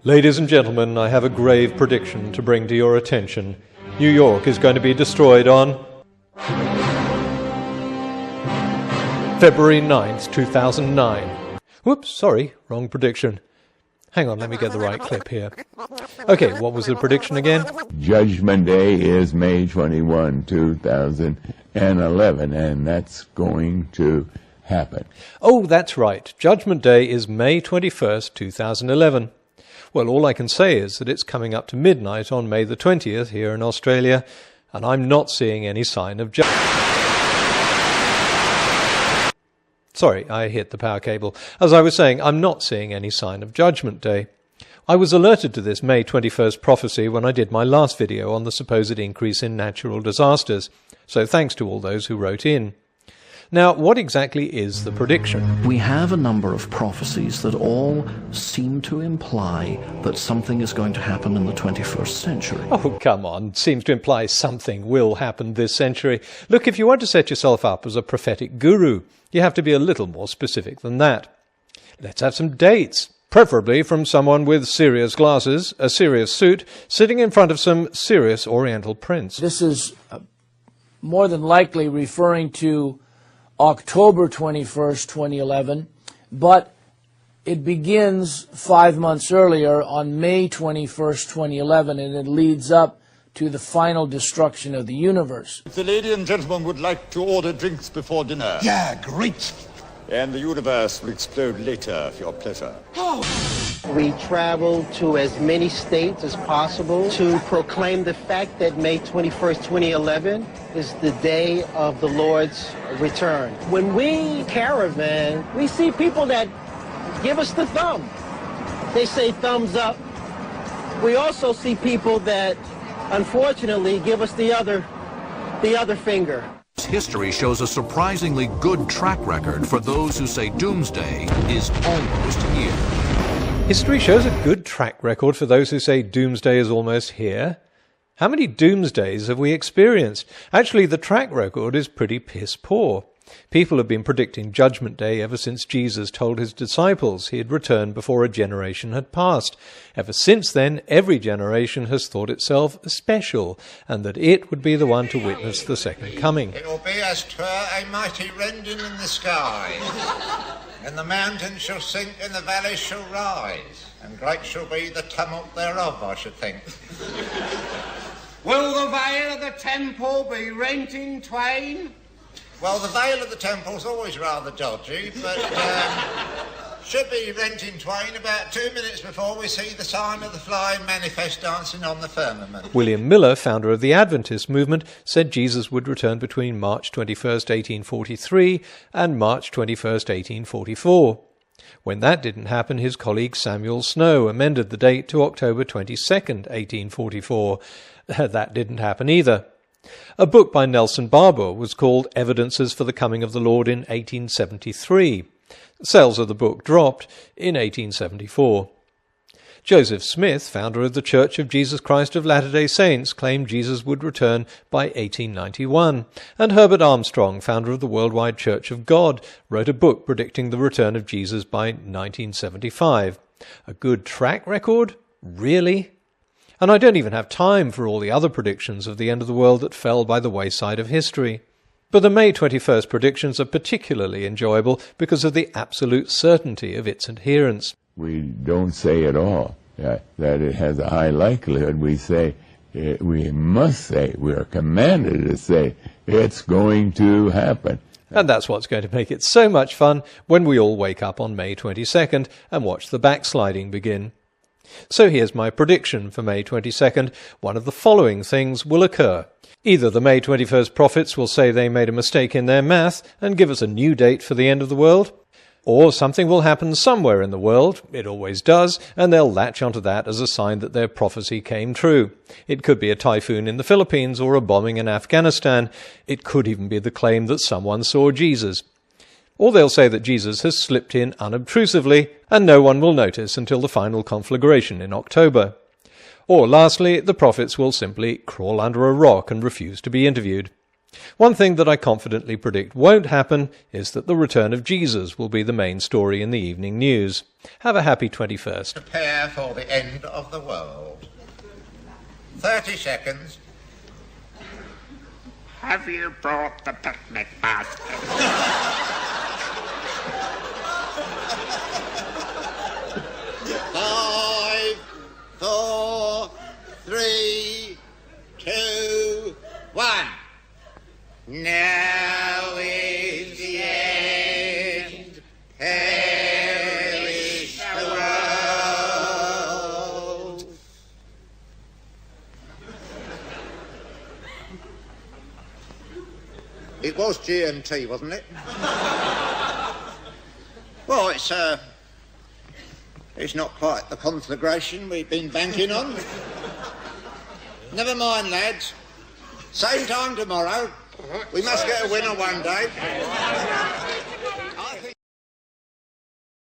Ladies and gentlemen, I have a grave prediction to bring to your attention. New York is going to be destroyed on February 9th, 2009. Whoops, sorry, wrong prediction. Hang on, let me get the right clip here. Okay, what was the prediction again? Judgment Day is May 21, 2011, and that's going to happen. Oh, that's right. Judgment Day is May 21st, 2011. Well, all I can say is that it's coming up to midnight on May the 20th here in Australia, and I'm not seeing any sign of Sorry, I hit the power cable. As I was saying, I'm not seeing any sign of Judgment Day. I was alerted to this May 21st prophecy when I did my last video on the supposed increase in natural disasters, so thanks to all those who wrote in. Now, what exactly is the prediction? We have a number of prophecies that all seem to imply that something is going to happen in the 21st century. Oh, come on. Seems to imply something will happen this century. Look, if you want to set yourself up as a prophetic guru, you have to be a little more specific than that. Let's have some dates, preferably from someone with serious glasses, a serious suit, sitting in front of some serious Oriental prints. This is more than likely referring to October 21st, 2011, but it begins 5 months earlier on May 21st, 2011, and it leads up to the final destruction of the universe. The lady and gentleman would like to order drinks before dinner. Yeah, great. And the universe will explode later, for your pleasure. We travel to as many states as possible to proclaim the fact that May 21st, 2011 is the day of the Lord's return. When we caravan, we see people that give us the thumb. They say thumbs up. We also see people that, unfortunately, give us the other finger. History shows a surprisingly good track record for those who say doomsday is almost here. History shows a good track record for those who say doomsday is almost here. How many doomsdays have we experienced? Actually, the track record is pretty piss poor. People have been predicting Judgment Day ever since Jesus told his disciples he had returned before a generation had passed. Ever since then, every generation has thought itself special, and that it would be the one to witness the second coming. It will be as 'twere a mighty rending in the sky, and the mountains shall sink and the valleys shall rise, and great shall be the tumult thereof, I should think. Will the veil of the temple be rent in twain? Well, the veil of the temple's always rather dodgy, but should be rent in twain about 2 minutes before we see the sign of the flying manifest dancing on the firmament. William Miller, founder of the Adventist movement, said Jesus would return between March 21st, 1843 and March 21st, 1844. When that didn't happen, his colleague Samuel Snow amended the date to October 22nd, 1844. That didn't happen either. A book by Nelson Barbour was called Evidences for the Coming of the Lord in 1873. Sales of the book dropped in 1874. Joseph Smith, founder of the Church of Jesus Christ of Latter-day Saints, claimed Jesus would return by 1891. And Herbert Armstrong, founder of the Worldwide Church of God, wrote a book predicting the return of Jesus by 1975. A good track record? Really? And I don't even have time for all the other predictions of the end of the world that fell by the wayside of history. But the May 21st predictions are particularly enjoyable because of the absolute certainty of its adherence. We don't say at all that it has a high likelihood. We say, we must say, we are commanded to say, it's going to happen. And that's what's going to make it so much fun when we all wake up on May 22nd and watch the backsliding begin. So here's my prediction for May 22nd. One of the following things will occur. Either the May 21st prophets will say they made a mistake in their math and give us a new date for the end of the world, or something will happen somewhere in the world, it always does, and they'll latch onto that as a sign that their prophecy came true. It could be a typhoon in the Philippines or a bombing in Afghanistan. It could even be the claim that someone saw Jesus. Or they'll say that Jesus has slipped in unobtrusively, and no one will notice until the final conflagration in October. Or lastly, the prophets will simply crawl under a rock and refuse to be interviewed. One thing that I confidently predict won't happen is that the return of Jesus will be the main story in the evening news. Have a happy 21st. Prepare for the end of the world. 30 seconds. Have you brought the picnic basket? 5, 4, 3, 2, 1. Now is the end. Perish the world. It was GMT, wasn't it? Well, it's not quite the conflagration we've been banking on. Never mind, lads. Same time tomorrow. We must get a winner one day.